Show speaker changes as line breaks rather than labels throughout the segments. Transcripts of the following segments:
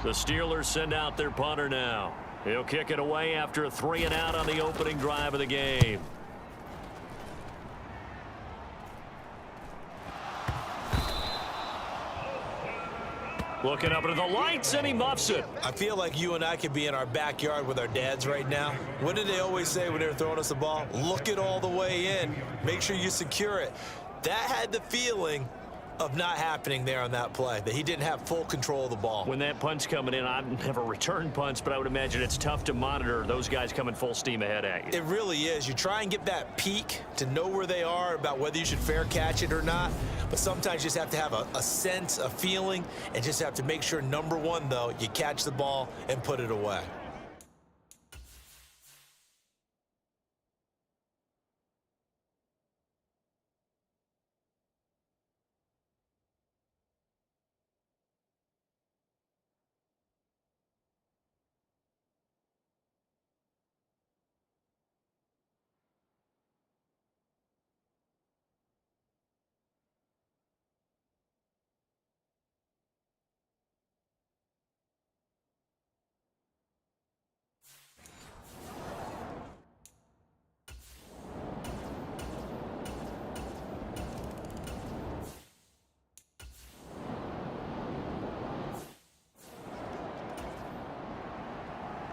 The Steelers send out their punter now. He'll kick it away after a 3-and-out on the opening drive of the game. Looking up into the lights, and he muffs it.
I feel like you and I could be in our backyard with our dads right now. What did they always say when they were throwing us the ball? Look it all the way in. Make sure you secure it. That had the feeling of not happening there on that play, that he didn't have full control of the ball.
When that punt's coming in, I've never returned punts, but I would imagine it's tough to monitor those guys coming full steam ahead at you.
It really is. You try and get that peek to know where they are about whether you should fair catch it or not, but sometimes you just have to have a sense, a feeling, and just have to make sure, number one, though, you catch the ball and put it away.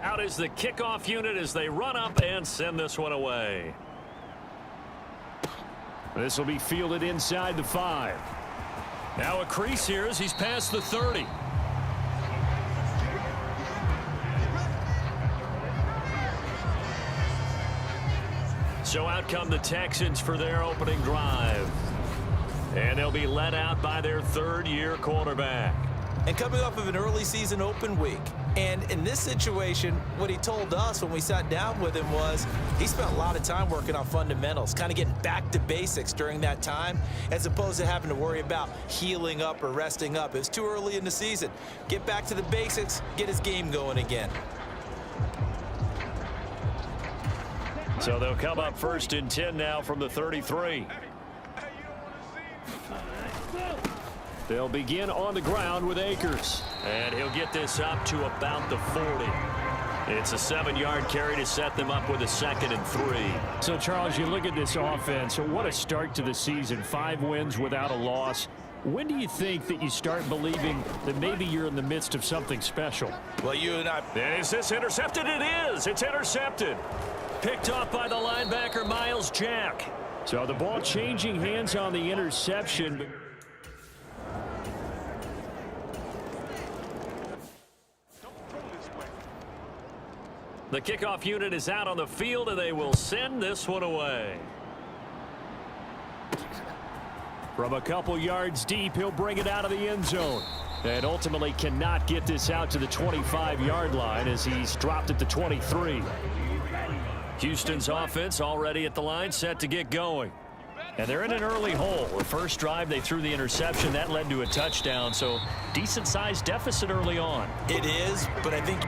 Out is the kickoff unit as they run up and send this one away. This will be fielded inside the 5. Now a crease here as he's past the 30. So out come the Texans for their opening drive. And they'll be led out by their third-year quarterback.
And coming off of an early season open week. And in this situation, what he told us when we sat down with him was he spent a lot of time working on fundamentals, kind of getting back to basics during that time, as opposed to having to worry about healing up or resting up. It was too early in the season. Get back to the basics, get his game going again.
So they'll come up 1st and 10 now from the 33. They'll begin on the ground with Akers. And he'll get this up to about the 40. It's a 7-yard carry to set them up with a 2nd and 3.
So, Charles, you look at this offense. What a start to the season. 5 wins without a loss. When do you think that you start believing that maybe you're in the midst of something special?
Well, you and I...
Is this intercepted? It is. It's intercepted. Picked off by the linebacker, Miles Jack.
So the ball changing hands on the interception.
The kickoff unit is out on the field, and they will send this one away.
From a couple yards deep, he'll bring it out of the end zone. And ultimately cannot get this out to the 25-yard line as he's dropped at the 23.
Houston's offense already at the line, set to get going. And they're in an early hole. The first drive, they threw the interception. That led to a touchdown, so decent-sized deficit early on.
It is, but I think...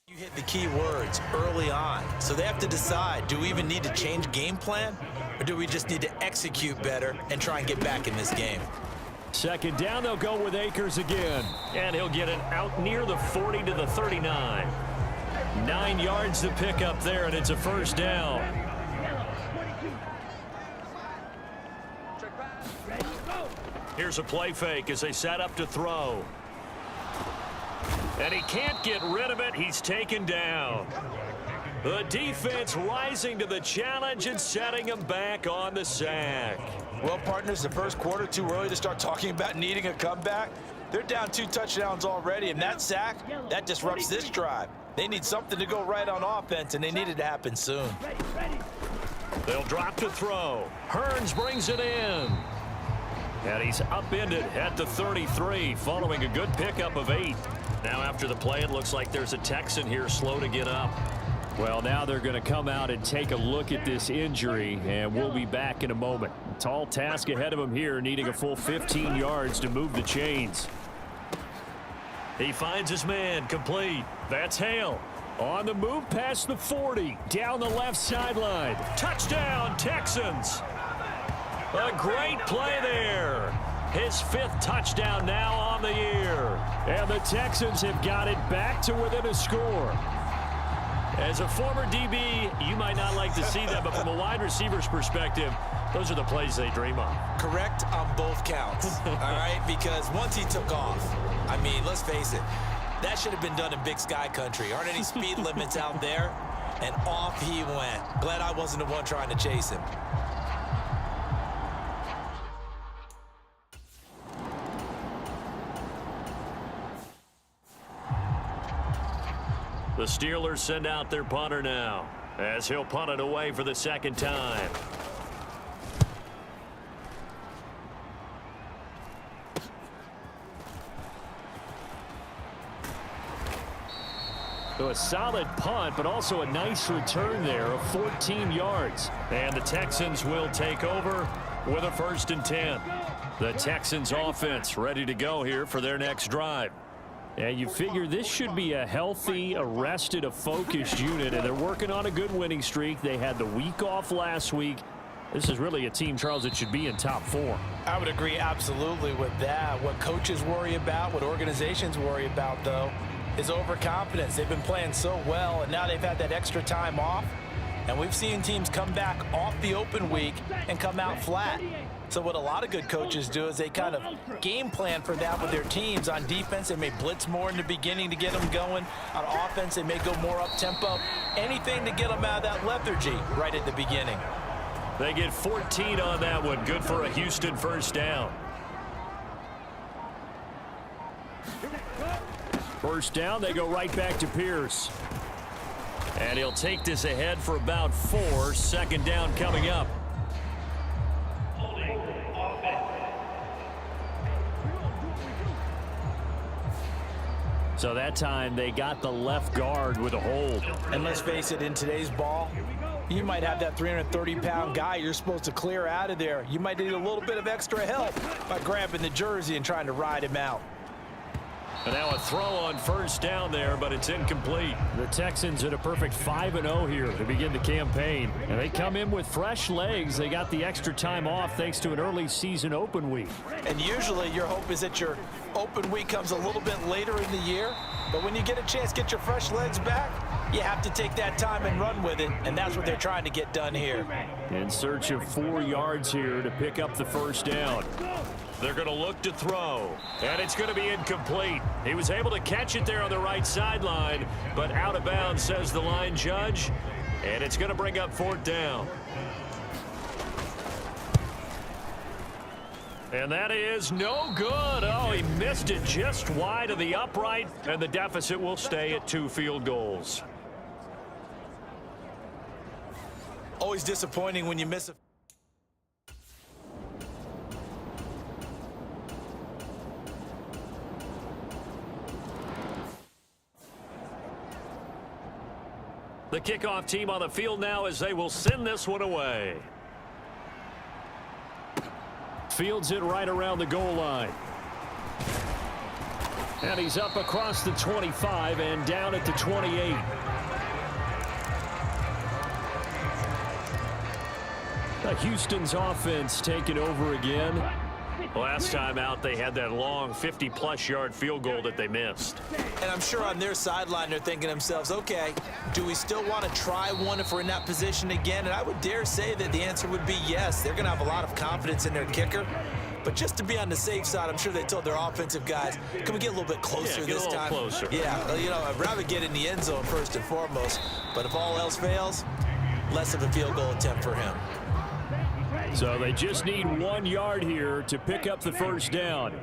you hit the key words early on. So they have to decide, do we even need to change game plan? Or do we just need to execute better and try and get back in this game?
2nd down, they'll go with Akers again.
And he'll get it out near the 40 to the 39. 9 yards to pick up there, and it's a 1st down. Here's a play fake as they set up to throw. And he can't get rid of it. He's taken down. The defense rising to the challenge and setting him back on the sack.
Well, partners, the first quarter, too early to start talking about needing a comeback. They're down 2 touchdowns already, and that sack, that disrupts this drive. They need something to go right on offense, and they need it to happen soon.
They'll drop to throw. Hearns brings it in. And he's upended at the 33 following a good pickup of 8. Now after the play, it looks like there's a Texan here slow to get up.
Well, now they're going to come out and take a look at this injury, and we'll be back in a moment. Tall task ahead of him here, needing a full 15 yards to move the chains.
He finds his man, complete. That's Hale.
On the move past the 40, down the left sideline.
Touchdown, Texans. A great play there. His 5th touchdown now on the year.
And the Texans have got it back to within a score.
As a former DB, you might not like to see that, but from a wide receiver's perspective, those are the plays they dream of.
Correct on both counts, all right? Because once he took off, I mean, let's face it, that should have been done in Big Sky country. Aren't any speed limits out there? And off he went. Glad I wasn't the one trying to chase him.
The Steelers send out their punter now, as he'll punt it away for the 2nd time.
So a solid punt, but also a nice return there of 14 yards.
And the Texans will take over with a 1st and 10. The Texans offense ready to go here for their next drive.
And you figure this should be a healthy, arrested, a focused unit, and they're working on a good winning streak. They had the week off last week. This is really a team, Charles, that should be in top 4.
I would agree absolutely with that. What coaches worry about, what organizations worry about, though, is overconfidence. They've been playing so well, and now they've had that extra time off. And we've seen teams come back off the open week and come out flat. So what a lot of good coaches do is they kind of game plan for that with their teams. On defense, they may blitz more in the beginning to get them going. On offense, they may go more up-tempo. Anything to get them out of that lethargy right at the beginning.
They get 14 on that one. Good for a Houston 1st down.
1st down, they go right back to Pierce.
And he'll take this ahead for about 4. 2nd down coming up.
So that time they got the left guard with a hold.
And let's face it, in today's ball, you might have that 330-pound guy you're supposed to clear out of there. You might need a little bit of extra help by grabbing the jersey and trying to ride him out.
And now a throw on 1st down there, but it's incomplete.
The Texans at a perfect 5-0 here to begin the campaign. And they come in with fresh legs. They got the extra time off thanks to an early season open week.
And usually your hope is that your open week comes a little bit later in the year. But when you get a chance to get your fresh legs back, you have to take that time and run with it. And that's what they're trying to get done here.
In search of 4 yards here to pick up the 1st down.
They're going to look to throw, and it's going to be incomplete. He was able to catch it there on the right sideline, but out of bounds, says the line judge, and it's going to bring up 4th down. And that is no good. Oh, he missed it just wide of the upright, and the deficit will stay at 2 field goals.
Always disappointing when you miss a
The kickoff team on the field now as they will send this one away.
Fields it right around the goal line. And he's up across the 25 and down at the 28. Houston's offense taking over again.
Last time out, they had that long 50-plus yard field goal that they missed.
And I'm sure on their sideline they're thinking to themselves, okay, do we still want to try one if we're in that position again? And I would dare say that the answer would be yes. They're going to have a lot of confidence in their kicker. But just to be on the safe side, I'm sure they told their offensive guys, can we get a little bit closer this time?
Closer.
Yeah, you know, I'd rather get in the end zone first and foremost. But if all else fails, less of a field goal attempt for him.
So they just need 1 yard here to pick up the 1st down.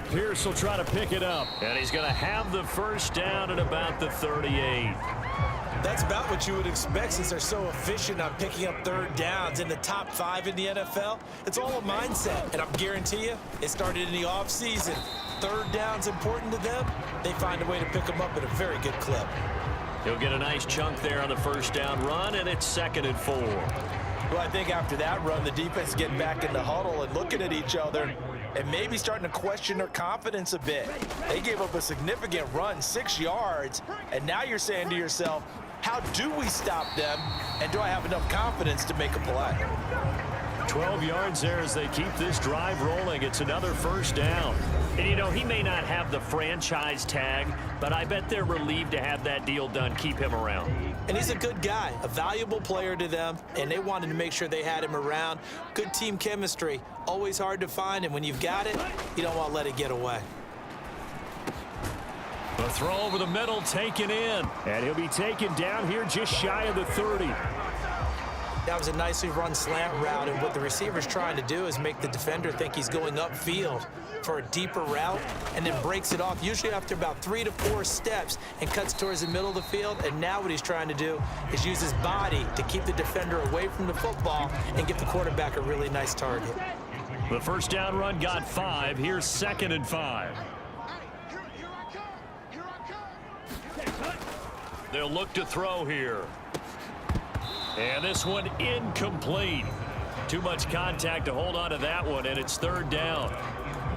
Pierce will try to pick it up.
And he's going to have the 1st down at about the 38.
That's about what you would expect since they're so efficient on picking up 3rd downs in the top 5 in the NFL. It's all a mindset, and I guarantee you, it started in the offseason. 3rd down's important to them. They find a way to pick them up at a very good clip.
He'll get a nice chunk there on the 1st down run, and it's 2nd and 4.
Well, I think after that run, the defense is getting back in the huddle and looking at each other and maybe starting to question their confidence a bit. They gave up a significant run, 6 yards, and now you're saying to yourself, how do we stop them, and do I have enough confidence to make a play?
12 yards there as they keep this drive rolling. It's another first down.
And, you know, he may not have the franchise tag, but I bet they're relieved to have that deal done, keep him around.
And he's a good guy, a valuable player to them, and they wanted to make sure they had him around. Good team chemistry, always hard to find, and when you've got it, you don't want to let it get away.
The throw over the middle taken in.
And he'll be taken down here just shy of the 30.
That was a nicely run slant route, and what the receiver's trying to do is make the defender think he's going upfield for a deeper route and then breaks it off, usually after about 3 to 4 steps, and cuts towards the middle of the field. And now what he's trying to do is use his body to keep the defender away from the football and give the quarterback a really nice target.
The first down run got 5. Here's 2nd and 5. They'll look to throw here. And this one incomplete. Too much contact to hold on to that one, and it's 3rd down.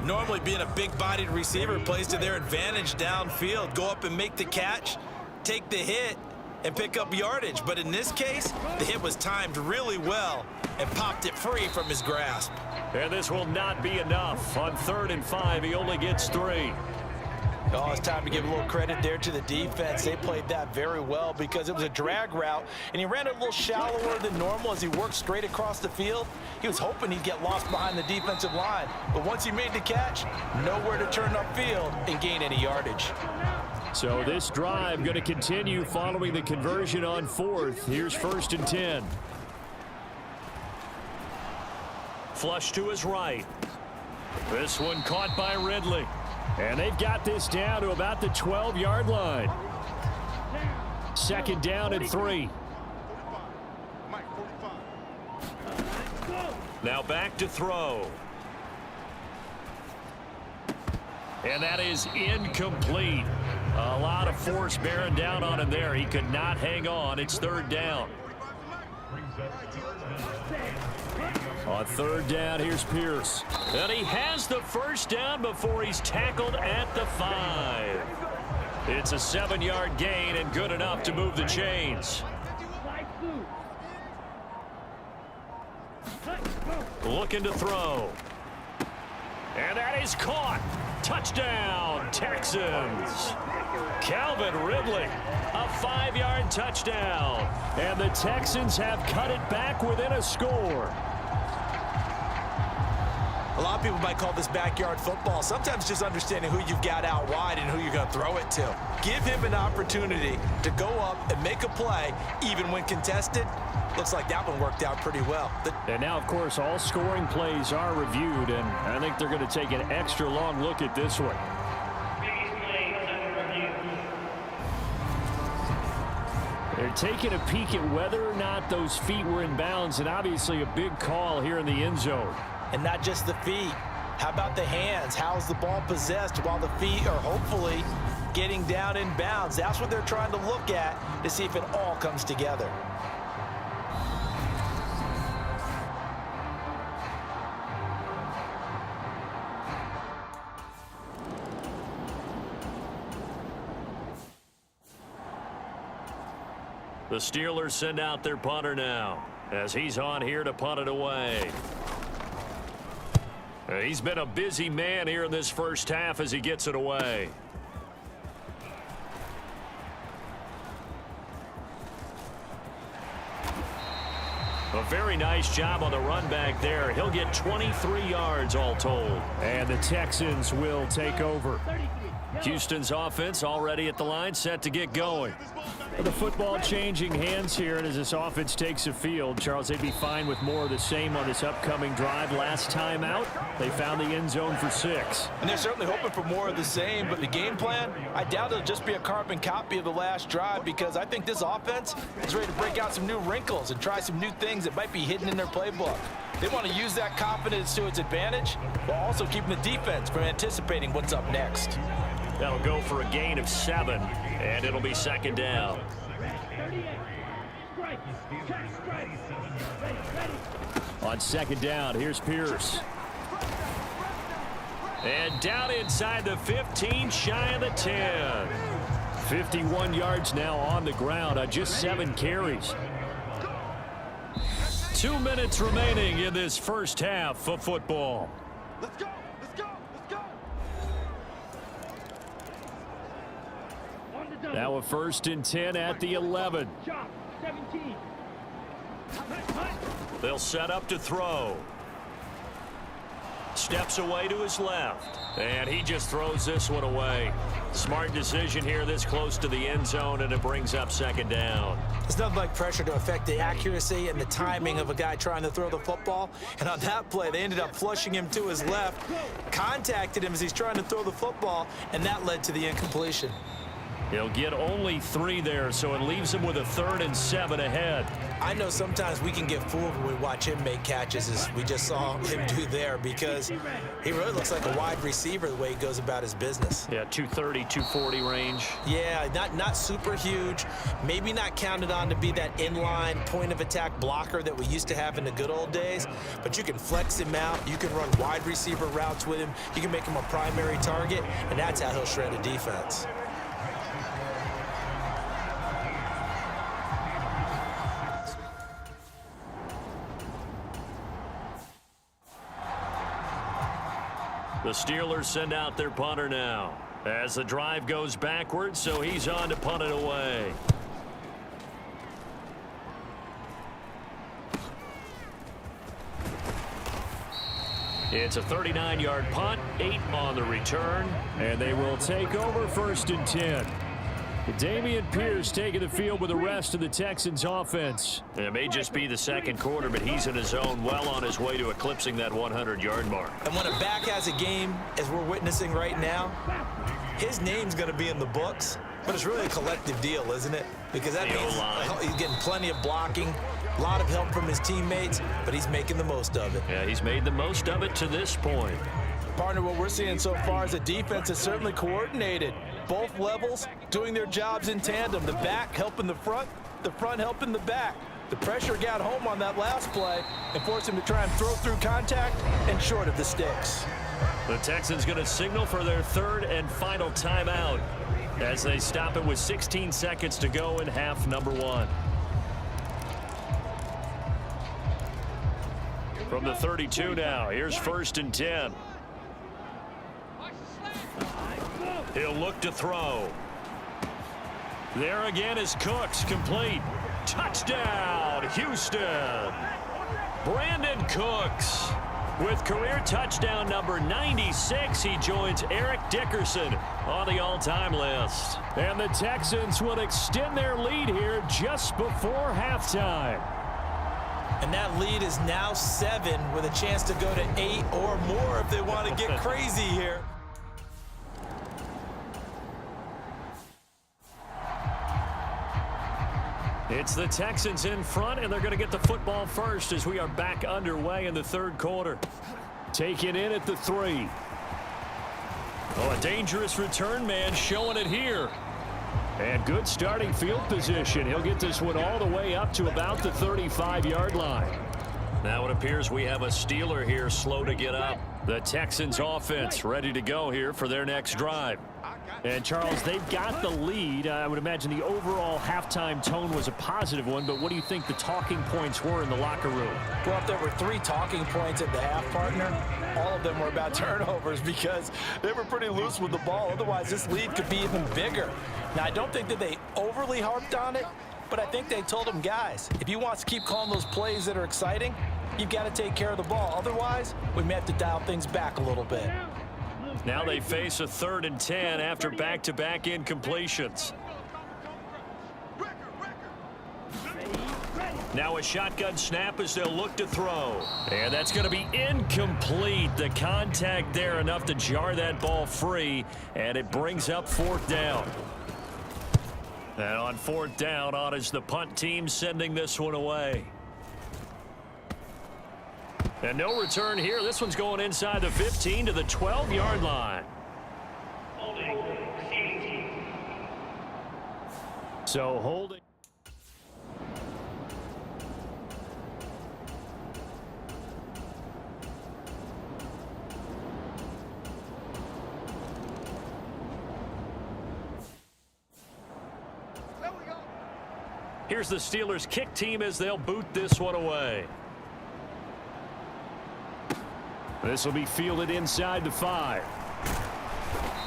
Normally, being a big-bodied receiver plays to their advantage downfield. Go up and make the catch, take the hit, and pick up yardage. But in this case, the hit was timed really well and popped it free from his grasp.
And this will not be enough. On 3rd and 5, he only gets 3.
Oh, it's time to give a little credit there to the defense. They played that very well because it was a drag route, and he ran it a little shallower than normal as he worked straight across the field. He was hoping he'd get lost behind the defensive line, but once he made the catch, nowhere to turn upfield and gain any yardage.
So this drive going to continue following the conversion on 4th. Here's 1st and 10.
Flush to his right. This one caught by Ridley.
And they've got this down to about the 12-yard line. 2nd down and 3.
Now back to throw. And that is incomplete. A lot of force bearing down on him there. He could not hang on. It's 3rd down. On 3rd down, here's Pierce.
And he has the first down before he's tackled at the 5.
It's a 7-yard gain and good enough to move the chains. Looking to throw. And that is caught. Touchdown, Texans. Calvin Ridley, a 5-yard touchdown.
And the Texans have cut it back within a score.
A lot of people might call this backyard football. Sometimes just understanding who you've got out wide and who you're going to throw it to. Give him an opportunity to go up and make a play, even when contested. Looks like that one worked out pretty well.
And now, of course, all scoring plays are reviewed, and I think they're going to take an extra long look at this one. They're taking a peek at whether or not those feet were in bounds, and obviously a big call here in the end zone.
And not just the feet. How about the hands? How's the ball possessed while the feet are hopefully getting down in bounds? That's what they're trying to look at to see if it all comes together.
The Steelers send out their punter now as he's on here to punt it away. He's been a busy man here in this first half as he gets it away. A very nice job on the run back there. He'll get 23 yards all told.
And the Texans will take over.
Houston's offense already at the line, set to get going.
The football changing hands here, and as this offense takes the field, Charles, they'd be fine with more of the same on this upcoming drive. Last time out, they found the end zone for 6.
And they're certainly hoping for more of the same, but the game plan, I doubt it'll just be a carbon copy of the last drive, because I think this offense is ready to break out some new wrinkles and try some new things that might be hidden in their playbook. They want to use that confidence to its advantage, while also keeping the defense from anticipating what's up next.
That'll go for a gain of 7, and it'll be 2nd down.
On 2nd down, here's Pierce.
And down inside the 15, shy of the 10.
51 yards now on the ground on just 7 carries.
2 minutes remaining in this first half of football.
Let's go! Let's go! Let's go!
Now a 1st and 10 at the 11.
17.
They'll set up to throw. Steps away to his left. And he just throws this one away. Smart decision here this close to the end zone, and it brings up 2nd down.
There's nothing like pressure to affect the accuracy and the timing of a guy trying to throw the football. And on that play, they ended up flushing him to his left, contacted him as he's trying to throw the football, and that led to the incompletion.
He'll get only 3 there, so it leaves him with a 3rd and 7 ahead.
I know sometimes we can get fooled when we watch him make catches, as we just saw him do there, because he really looks like a wide receiver the way he goes about his business.
Yeah, 230, 240 range.
Yeah, not super huge, maybe not counted on to be that inline point of attack blocker that we used to have in the good old days, but you can flex him out, you can run wide receiver routes with him, you can make him a primary target, and that's how he'll shred a defense.
The Steelers send out their punter now as the drive goes backwards, so he's on to punt it away. It's a 39-yard punt, 8 on the return, and they will take over 1st and 10. Dameon Pierce taking the field with the rest of the Texans offense. It may just be the 2nd quarter, but he's in his zone, well on his way to eclipsing that 100-yard mark.
And when a back has a game, as we're witnessing right now, his name's going to be in the books, but it's really a collective deal, isn't it? Because that means he's getting plenty of blocking, a lot of help from his teammates, but he's making the most of it.
Yeah, he's made the most of it to this point.
Partner, what we're seeing so far is a defense that's certainly coordinated. Both levels doing their jobs in tandem. The back helping the front helping the back. The pressure got home on that last play and forced him to try and throw through contact and short of the sticks.
The Texans going to signal for their 3rd and final timeout as they stop it with 16 seconds to go in half number 1. From the 32 now, here's 1st and 10. He'll look to throw. There again is Cooks, complete. Touchdown, Houston. Brandon Cooks with career touchdown number 96. He joins Eric Dickerson on the all-time list.
And the Texans will extend their lead here just before halftime.
And that lead is now 7 with a chance to go to 8 or more if they want to get crazy here.
It's the Texans in front, and they're going to get the football first as we are back underway in the 3rd quarter.
Taken in at the 3.
Oh, a dangerous return man showing it here.
And good starting field position. He'll get this one all the way up to about the 35-yard line.
Now it appears we have a Steeler here slow to get up. The Texans offense ready to go here for their next drive.
And, Charles, they've got the lead. I would imagine the overall halftime tone was a positive one, but what do you think the talking points were in the locker room?
Well, if there were 3 talking points at the half, partner, all of them were about turnovers because they were pretty loose with the ball. Otherwise, this lead could be even bigger. Now, I don't think that they overly harped on it, but I think they told them, guys, if you want to keep calling those plays that are exciting, you've got to take care of the ball. Otherwise, we may have to dial things back a little bit.
Now they face a 3rd and 10 after back-to-back incompletions. Now a shotgun snap as they'll look to throw. And that's going to be incomplete. The contact there enough to jar that ball free, and it brings up 4th down. And on 4th down, on is the punt team sending this one away. And no return here. This one's going inside the 15 to the 12-yard line.
So holding.
Here's the Steelers kick team as they'll boot this one away.
This will be fielded inside the 5.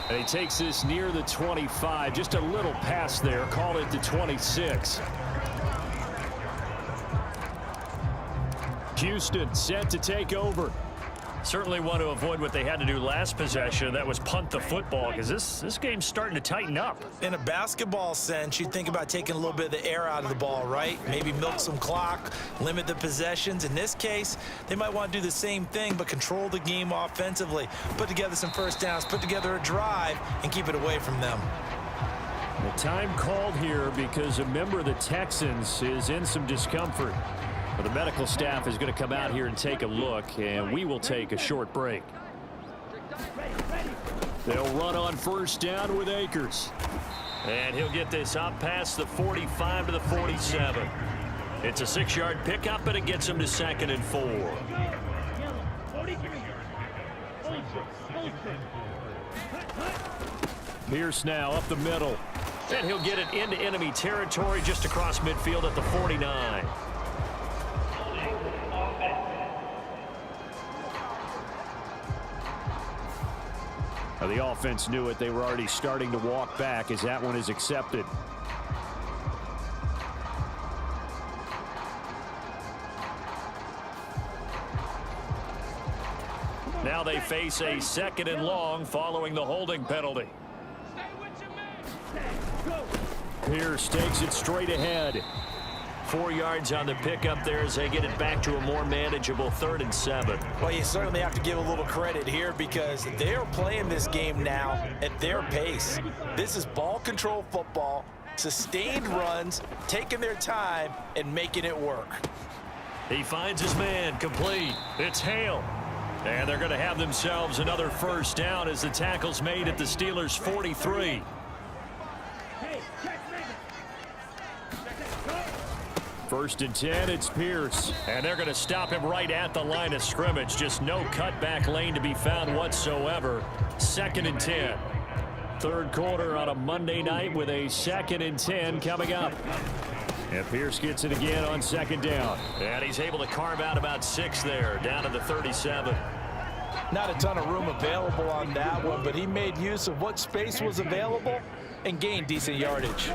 And he takes this near the 25. Just a little pass there. Call it the 26. Houston set to take over.
Certainly want to avoid what they had to do last possession. That was punt the football, because this game's starting to tighten up.
In a basketball sense, you think about taking a little bit of the air out of the ball, right? Maybe milk some clock, limit the possessions. In this case, they might want to do the same thing, but control the game offensively. Put together some first downs, put together a drive, and keep it away from them.
The time called here because a member of the Texans is in some discomfort. Well, the medical staff is going to come out here and take a look, and we will take a short break. They'll run on first down with Akers.
And he'll get this up past the 45 to the 47. It's a 6-yard pickup, and it gets him to 2nd and 4.
Pierce now up the middle.
And he'll get it into enemy territory just across midfield at the 49.
Now, the offense knew it. They were already starting to walk back as that one is accepted.
Now they face a 2nd and long following the holding penalty.
Pierce takes it straight ahead.
4 yards on the pickup there as they get it back to a more manageable 3rd and 7.
Well, you certainly have to give a little credit here because they are playing this game now at their pace. This is ball control football, sustained runs, taking their time, and making it work.
He finds his man, complete. It's Hale. And they're going to have themselves another first down as the tackle's made at the Steelers' 43.
First and 10, it's Pierce.
And they're going to stop him right at the line of scrimmage. Just no cutback lane to be found whatsoever. 2nd and 10.
Third quarter on a Monday night with a 2nd and 10 coming up. And Pierce gets it again on 2nd down.
And he's able to carve out about 6 there, down to the 37.
Not a ton of room available on that one, but he made use of what space was available and gained decent yardage.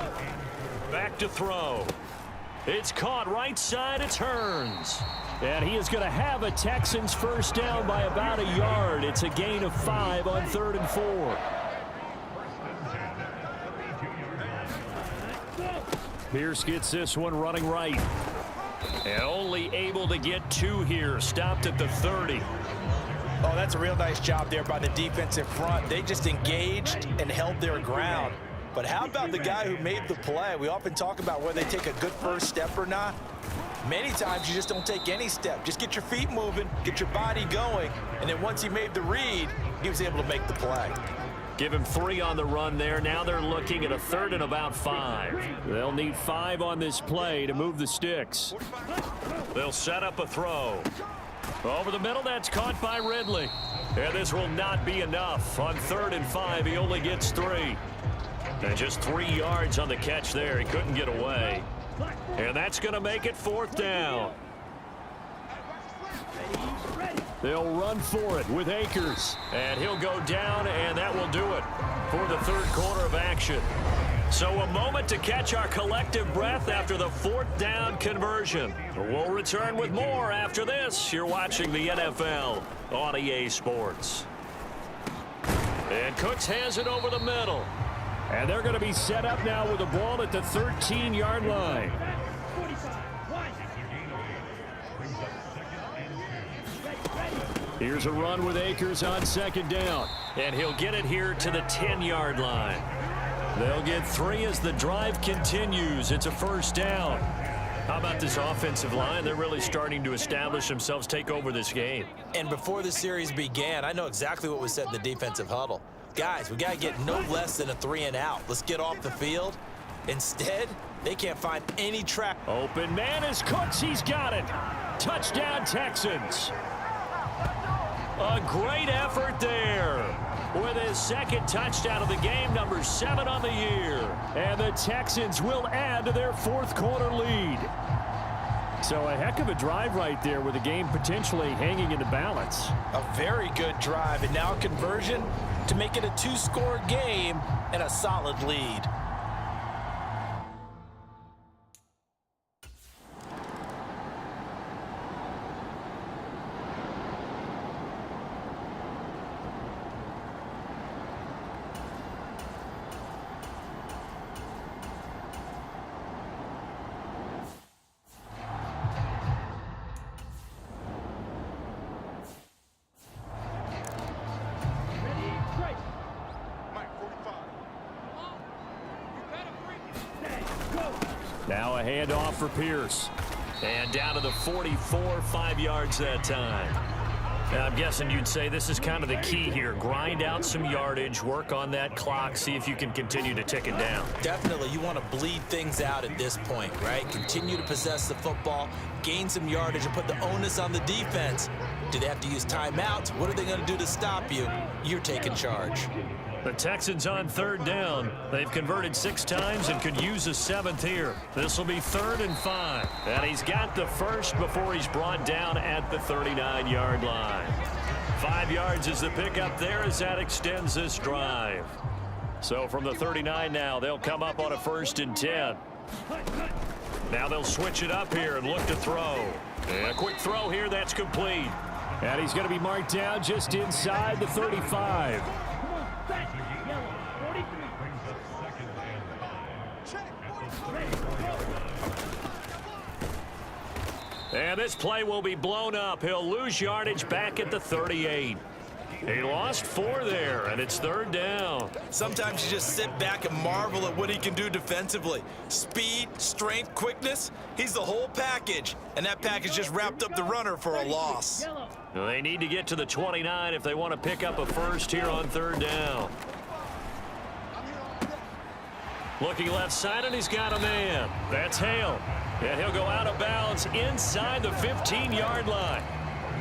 Back to throw. It's caught right side. It turns.
And he is going to have a Texans first down by about a yard. It's a gain of 5 on 3rd and 4. Pierce gets this one running right.
And only able to get 2 here. Stopped at the 30.
Oh, that's a real nice job there by the defensive front. They just engaged and held their ground. But how about the guy who made the play? We often talk about whether they take a good first step or not. Many times you just don't take any step. Just get your feet moving, get your body going, and then once he made the read, he was able to make the play.
Give him 3 on the run there. Now they're looking at a 3rd and about 5.
They'll need 5 on this play to move the sticks.
They'll set up a throw. Over the middle, that's caught by Ridley. And this will not be enough. On 3rd and 5, he only gets 3. And just 3 yards on the catch there. He couldn't get away. And that's going to make it 4th down.
They'll run for it with Akers.
And he'll go down, and that will do it for the 3rd quarter of action. So a moment to catch our collective breath after the 4th down conversion. We'll return with more after this. You're watching the NFL on EA Sports. And Cooks has it over the middle.
And they're going to be set up now with the ball at the 13-yard line. Here's a run with Akers on 2nd down.
And he'll get it here to the 10-yard line. They'll get 3 as the drive continues. It's a first down. How about this offensive line? They're really starting to establish themselves, take over this game.
And before the series began, I know exactly what was said in the defensive huddle. Guys, we got to get no less than a 3 and out. Let's get off the field. Instead, they can't find any track.
Open man is Cooks. He's got it. Touchdown, Texans.
A great effort there with his 2nd touchdown of the game, number 7 on the year.
And the Texans will add to their 4th quarter lead. So a heck of a drive right there with the game potentially hanging in the balance.
A very good drive, and now a conversion to make it a two-score game and a solid lead.
Now a handoff for Pierce.
And down to the 44, 5 yards that time. Now, I'm guessing you'd say this is kind of the key here. Grind out some yardage, work on that clock, see if you can continue to tick it down.
Definitely, you want to bleed things out at this point, right? Continue to possess the football, gain some yardage, and put the onus on the defense. Do they have to use timeouts? What are they going to do to stop you? You're taking charge.
The Texans on third down. They've converted 6 times and could use a 7th here. This will be 3rd and 5. And he's got the first before he's brought down at the 39-yard line. 5 yards is the pickup there as that extends this drive. So from the 39 now, they'll come up on a 1st and 10. Now they'll switch it up here and look to throw. And a quick throw here, that's complete.
And he's going to be marked down just inside the 35.
Yellow, 43.
And this play will be blown up. He'll lose yardage back at the 38. He lost 4 there, and it's 3rd down.
Sometimes you just sit back and marvel at what he can do defensively. Speed, strength, quickness, he's the whole package. And that package just wrapped up the runner for a loss.
Yellow.
They need to get to the 29 if they want to pick up a first here on 3rd down. Looking left side, and he's got a man. That's Hale. And he'll go out of bounds inside the 15-yard line.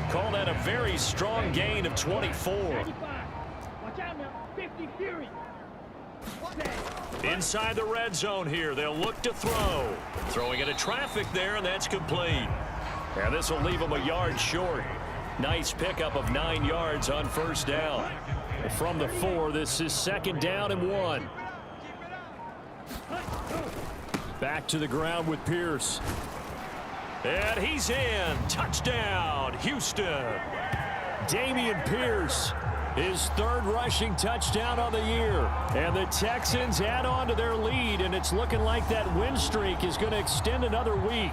Call that a very strong gain of 24.
95. Watch out now. 50 Fury.
Inside the red zone here, they'll look to throw. Throwing into traffic there, and that's complete. And this will leave them a yard short. Nice pickup of 9 yards on 1st down.
From the 4, this is 2nd down and 1. Back to the ground with Pierce.
And he's in. Touchdown, Houston.
Dameon Pierce, his 3rd rushing touchdown on the year. And the Texans add on to their lead, and it's looking like that win streak is going to extend another week.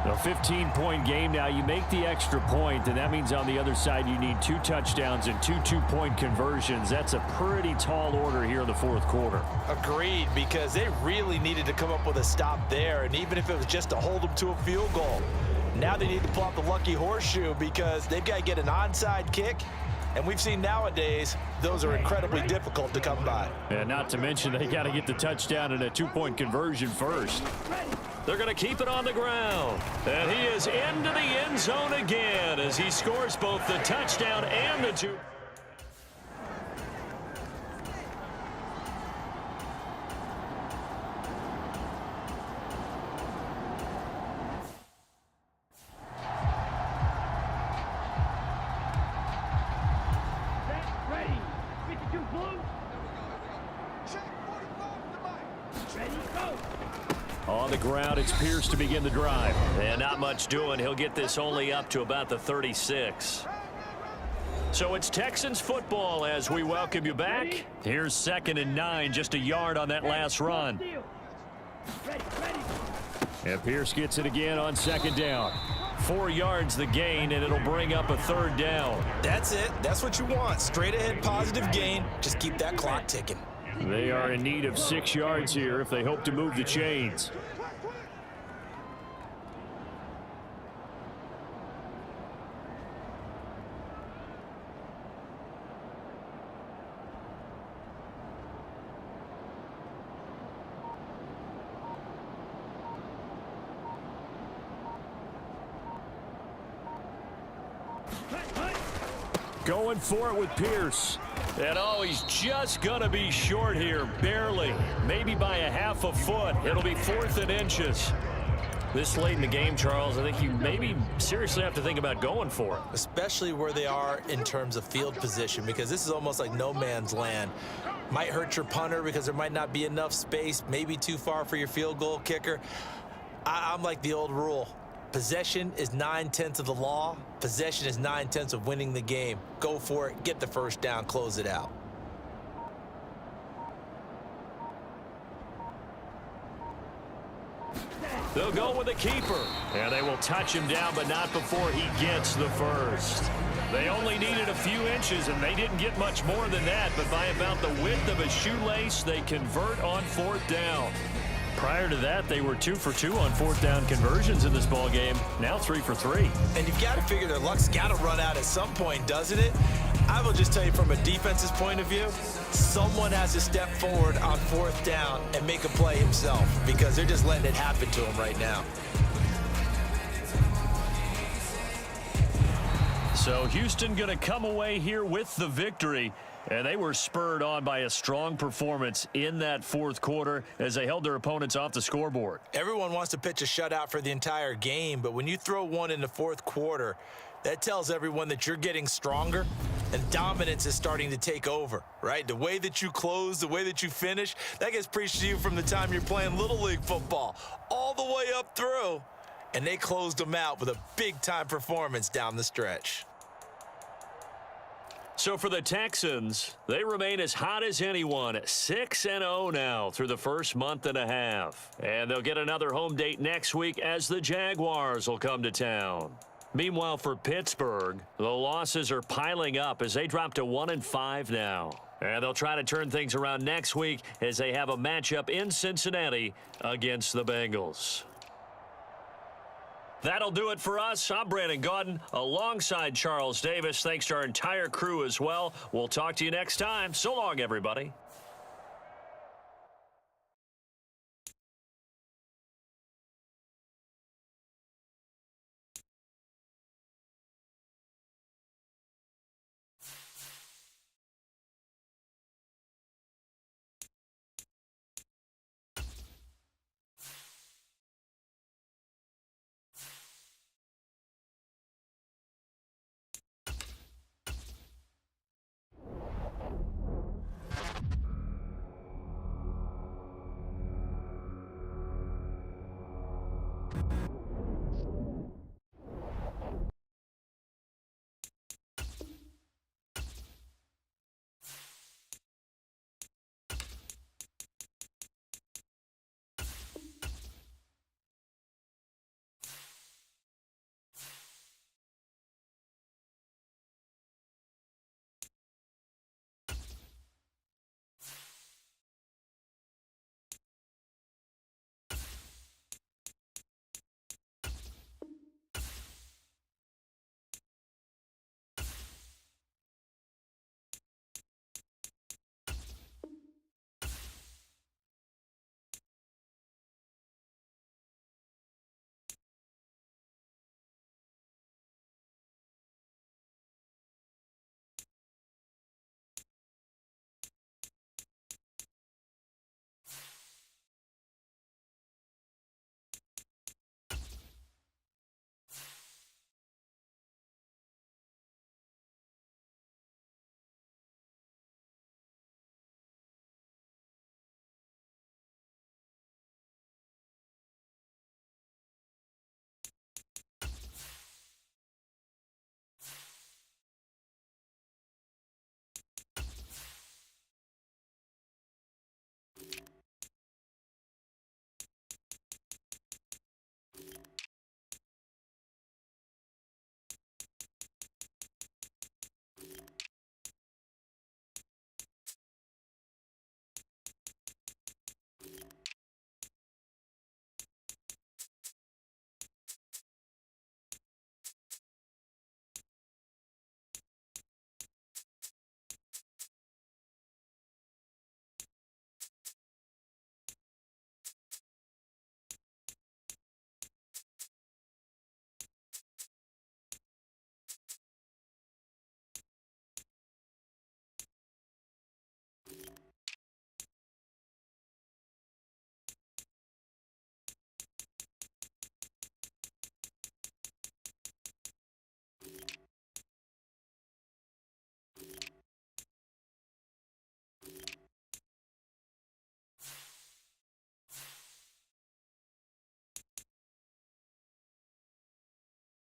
A 15-point game now. You make the extra point, and that means on the other side you need 2 touchdowns and 2 two-point conversions. That's a pretty tall order here in the 4th quarter.
Agreed, because they really needed to come up with a stop there, and even if it was just to hold them to a field goal. Now they need to pull out the lucky horseshoe because they've got to get an onside kick, and we've seen nowadays those are incredibly difficult to come by.
And not to mention they got to get the touchdown and a 2-point conversion first.
They're going to keep it on the ground. And he is into the end zone again as he scores both the touchdown and the 2.
Ready. 52 blue. Ready, go.
On the ground, it's Pierce to begin the drive.
And not much doing. He'll get this only up to about the 36. So it's Texans football as we welcome you back. Here's 2nd and 9, just a yard on that last run.
Ready, ready.
And Pierce gets it again on 2nd down.
4 yards the gain, and it'll bring up a 3rd down.
That's it. That's what you want. Straight ahead positive gain. Just keep that clock ticking.
They are in need of 6 yards here if they hope to move the chains. Going for it with Pierce.
And oh, he's just going to be short here, barely. Maybe by a half a foot. It'll be 4th and inches. This late in the game, Charles, I think you maybe seriously have to think about going for it.
Especially where they are in terms of field position, because this is almost like no man's land. Might hurt your punter because there might not be enough space, maybe too far for your field goal kicker. I'm like the old rule. Possession is 9/10 of the law. Possession is 9/10 of winning the game. Go for it, get the first down, close it out.
They'll go with a keeper. And they will touch him down, but not before he gets the first. They only needed a few inches, and they didn't get much more than that. But by about the width of a shoelace, they convert on 4th down. Prior to that, they were 2 for 2 on 4th down conversions in this ball game. Now 3 for 3.
And you've got to figure their luck's got to run out at some point, doesn't it? I will just tell you from a defense's point of view, someone has to step forward on 4th down and make a play himself, because they're just letting it happen to him right now.
So Houston going to come away here with the victory. And they were spurred on by a strong performance in that 4th quarter as they held their opponents off the scoreboard.
Everyone wants to pitch a shutout for the entire game, but when you throw one in the 4th quarter, that tells everyone that you're getting stronger and dominance is starting to take over, right? The way that you close, the way that you finish, that gets preached to you from the time you're playing Little League football all the way up through. And they closed them out with a big-time performance down the stretch.
So for the Texans, they remain as hot as anyone, 6-0 now through the first month and a half. And they'll get another home date next week as the Jaguars will come to town. Meanwhile, for Pittsburgh, the losses are piling up as they drop to 1-5 now. And they'll try to turn things around next week as they have a matchup in Cincinnati against the Bengals. That'll do it for us. I'm Brandon Gaudin alongside Charles Davis. Thanks to our entire crew as well. We'll talk to you next time. So long, everybody.